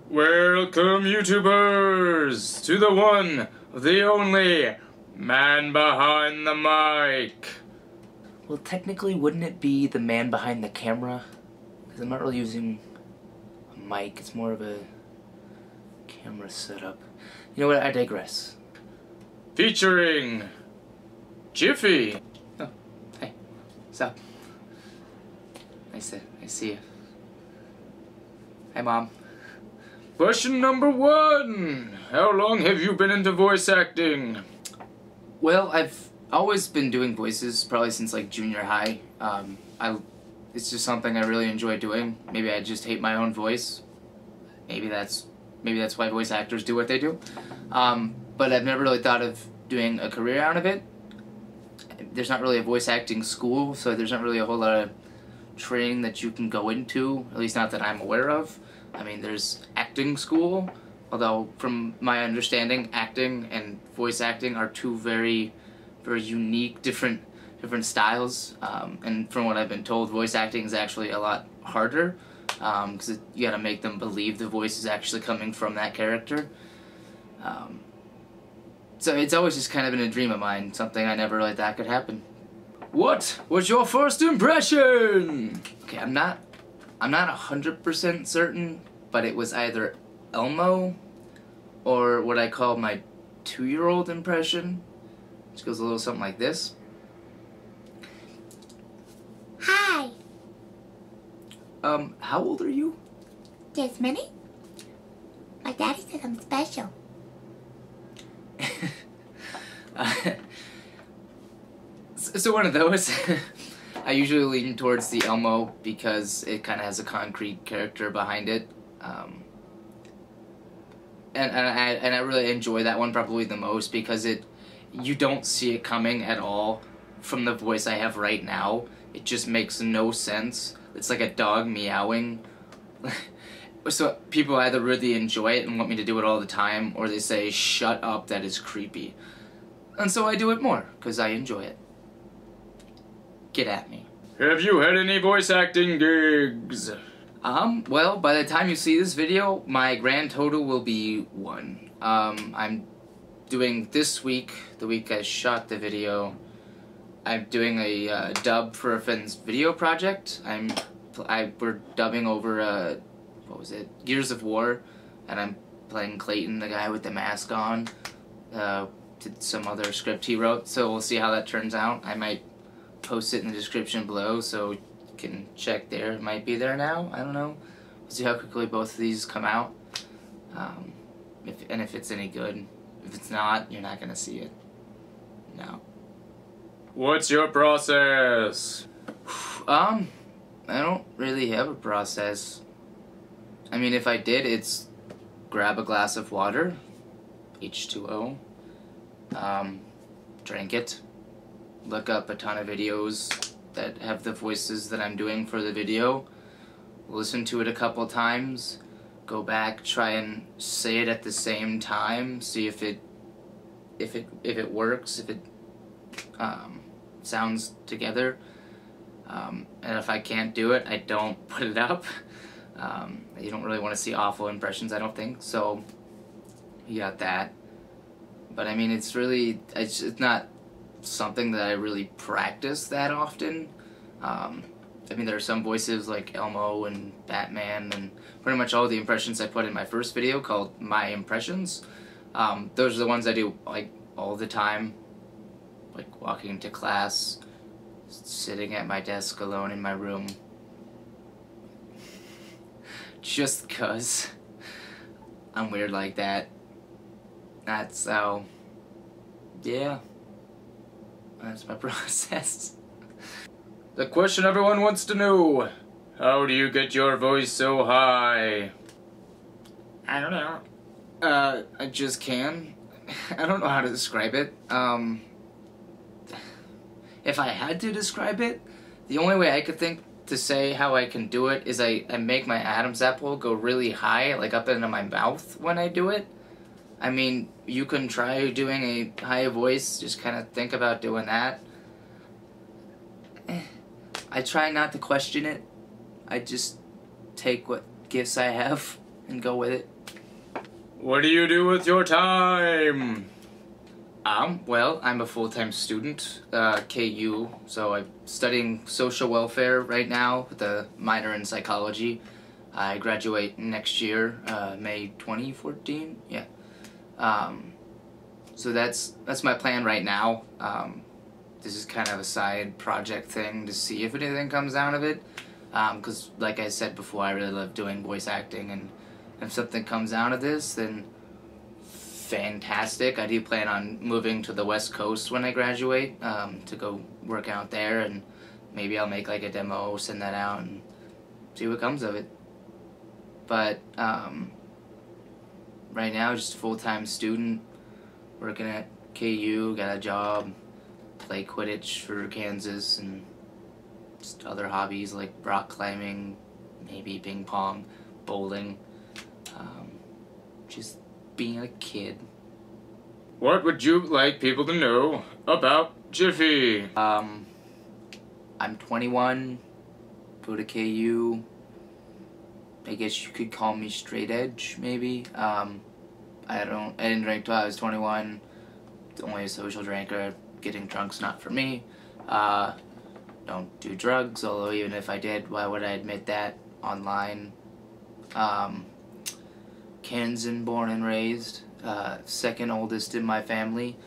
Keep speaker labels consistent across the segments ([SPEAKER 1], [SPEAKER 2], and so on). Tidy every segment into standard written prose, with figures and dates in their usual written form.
[SPEAKER 1] Welcome, YouTubers, to the one, the only, man behind the mic.
[SPEAKER 2] Well, technically, wouldn't it be the man behind the camera? Because I'm not really using a mic, it's more of a camera setup. You know what, I digress.
[SPEAKER 1] Featuring Jiffy.
[SPEAKER 2] Oh, hey, what's up? Nice to see you. Hi, Mom.
[SPEAKER 1] Question number 1. How long have you been into voice acting?
[SPEAKER 2] Well, I've always been doing voices, probably since like junior high. It's just something I really enjoy doing. Maybe I just hate my own voice. Maybe that's why voice actors do what they do. But I've never really thought of doing a career out of it. There's not really a voice acting school, so there's not really a whole lot of training that you can go into, at least not that I'm aware of. I mean, there's acting school, although from my understanding, acting and voice acting are two very, very unique, different styles. And from what I've been told, voice acting is actually a lot harder because you got to make them believe the voice is actually coming from that character. So it's always just kind of been a dream of mine, something I never really thought could happen.
[SPEAKER 1] What was your first impression?
[SPEAKER 2] Okay, I'm not 100% certain, but it was either Elmo or what I call my 2-year-old impression, which goes a little something like this.
[SPEAKER 3] Hi.
[SPEAKER 2] How old are you?
[SPEAKER 3] This many? My daddy says I'm special.
[SPEAKER 2] So one of those. I usually lean towards the Elmo because it kind of has a concrete character behind it, and I really enjoy that one probably the most because you don't see it coming at all from the voice I have right now. It just makes no sense. It's like a dog meowing. So people either really enjoy it and want me to do it all the time, or they say, "Shut up, that is creepy." And so I do it more because I enjoy it. Get at me.
[SPEAKER 1] Have you had any voice acting gigs?
[SPEAKER 2] Well, by the time you see this video, my grand total will be 1. I'm doing this week, the week I shot the video, I'm doing a dub for a friend's video project. We're dubbing over, what was it, Gears of War, and I'm playing Clayton, the guy with the mask on, to some other script he wrote, so we'll see how that turns out. I might post it in the description below so you can check there. It might be there now, I don't know. We'll see how quickly both of these come out, if it's any good. If it's not, you're not gonna see it. No.
[SPEAKER 1] What's your process?
[SPEAKER 2] I don't really have a process. I mean, if I did, it's grab a glass of water, H2O, drink it, look up a ton of videos that have the voices that I'm doing for the video, listen to it a couple times, go back, try and say it at the same time, see if it works, if it sounds together, and if I can't do it, I don't put it up. You don't really want to see awful impressions, I don't think, so you got that. But I mean, it's not something that I really practice that often. I mean, there are some voices like Elmo and Batman and pretty much all the impressions I put in my first video called My Impressions. Those are the ones I do like all the time, like walking to class, sitting at my desk alone in my room, just 'cause I'm weird like that. That's how, yeah, that's my process.
[SPEAKER 1] The question everyone wants to know: how do you get your voice so high?
[SPEAKER 2] I don't know. I just can. I don't know how to describe it. If I had to describe it, the only way I could think to say how I can do it is I make my Adam's apple go really high, like up into my mouth when I do it. I mean, you can try doing a high voice, just kind of think about doing that. I try not to question it. I just take what gifts I have and go with it.
[SPEAKER 1] What do you do with your time?
[SPEAKER 2] Well, I'm a full-time student, KU, so I'm studying social welfare right now with a minor in psychology. I graduate next year, May 2014, yeah. So that's my plan right now. This is kind of a side project thing to see if anything comes out of it. Because, like I said before, I really love doing voice acting, and if something comes out of this, then fantastic. I do plan on moving to the West Coast when I graduate, to go work out there, and maybe I'll make like a demo, send that out, and see what comes of it. But right now, just a full-time student, working at KU, got a job, play Quidditch for Kansas, and just other hobbies like rock climbing, maybe ping pong, bowling, just being a kid.
[SPEAKER 1] What would you like people to know about Jiffy?
[SPEAKER 2] I'm 21, go to KU. I guess you could call me straight edge, maybe. I didn't drink till I was 21. Only a social drinker. Getting drunk's not for me. Don't do drugs, although even if I did, why would I admit that online? Kansan born and raised. Second oldest in my family.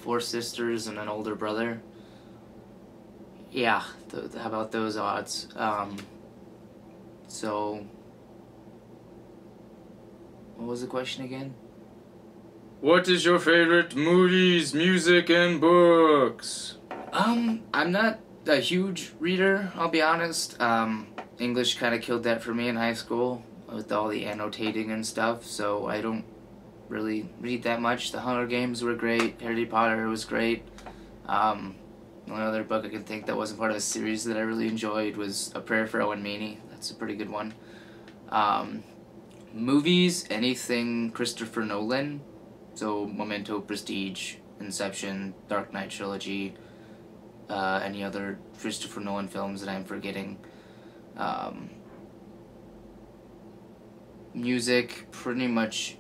[SPEAKER 2] 4 sisters and an older brother. Yeah, how about those odds? So, what was the question again?
[SPEAKER 1] What is your favorite movies, music, and books?
[SPEAKER 2] I'm not a huge reader, I'll be honest. English kind of killed that for me in high school with all the annotating and stuff, so I don't really read that much. The Hunger Games were great, Harry Potter was great. The only other book I can think that wasn't part of a series that I really enjoyed was A Prayer for Owen Meany. That's a pretty good one. Movies, anything Christopher Nolan. So Memento, Prestige, Inception, Dark Knight trilogy, any other Christopher Nolan films that I'm forgetting. Music, pretty much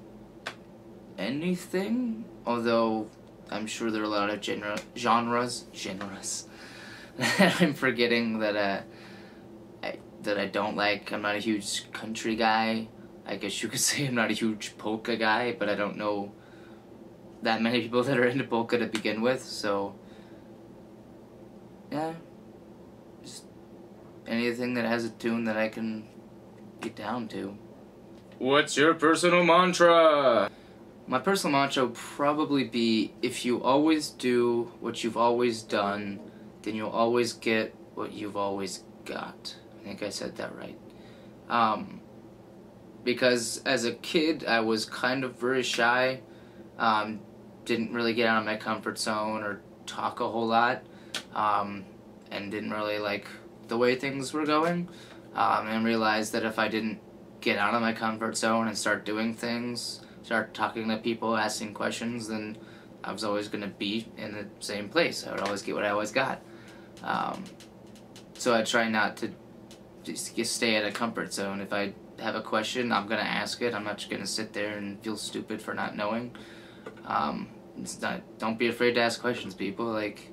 [SPEAKER 2] anything, although I'm sure there are a lot of genres that I'm forgetting that I don't like. I'm not a huge country guy. I guess you could say I'm not a huge polka guy, but I don't know that many people that are into polka to begin with, so yeah, just anything that has a tune that I can get down to.
[SPEAKER 1] What's your personal mantra?
[SPEAKER 2] My personal mantra would probably be, if you always do what you've always done, then you'll always get what you've always got. I think I said that right. Because as a kid, I was kind of very shy. Didn't really get out of my comfort zone or talk a whole lot, and didn't really like the way things were going, and realized that if I didn't get out of my comfort zone and start doing things, start talking to people, asking questions, then I was always going to be in the same place. I would always get what I always got. So I try not to just stay at a comfort zone. If I have a question, I'm going to ask it. I'm not just going to sit there and feel stupid for not knowing. Don't be afraid to ask questions, people. Like,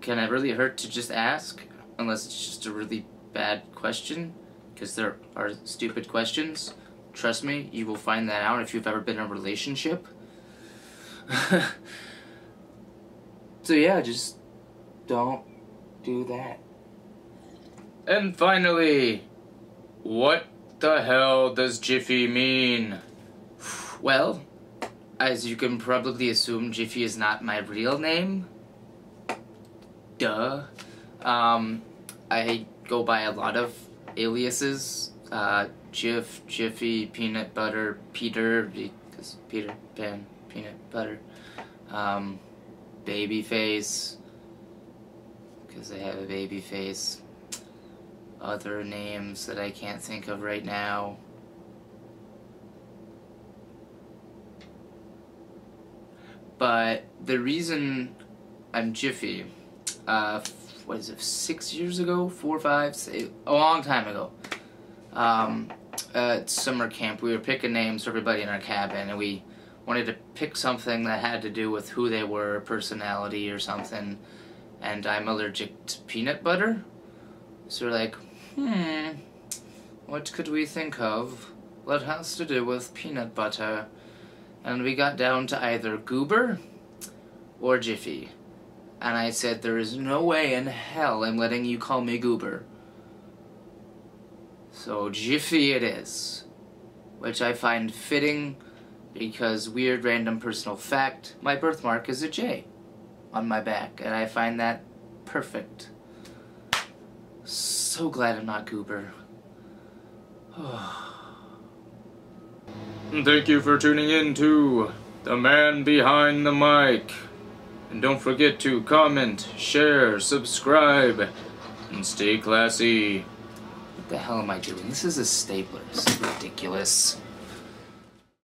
[SPEAKER 2] can it really hurt to just ask? Unless it's just a really bad question, because there are stupid questions. Trust me, you will find that out if you've ever been in a relationship. So yeah, just don't do that.
[SPEAKER 1] And finally, what the hell does Jiffy mean?
[SPEAKER 2] Well, as you can probably assume, Jiffy is not my real name. Duh. I go by a lot of aliases. Jiffy, Peanut Butter, Peter, because Peter Pan, Peanut Butter. Babyface, because I have a baby face. Other names that I can't think of right now. But the reason I'm Jiffy, what is it, 6 years ago? 4 or 5? A long time ago. at summer camp, we were picking names for everybody in our cabin, and we wanted to pick something that had to do with who they were, personality or something, and I'm allergic to peanut butter. So we're like, what could we think of that has to do with peanut butter? And we got down to either Goober or Jiffy. And I said, there is no way in hell I'm letting you call me Goober. So Jiffy it is, which I find fitting because, weird random personal fact, my birthmark is a J on my back, and I find that perfect. So glad I'm not Goober.
[SPEAKER 1] And thank you for tuning in to The Man Behind the Mic. And don't forget to comment, share, subscribe, and stay classy.
[SPEAKER 2] What the hell am I doing? This is a stapler. This is ridiculous.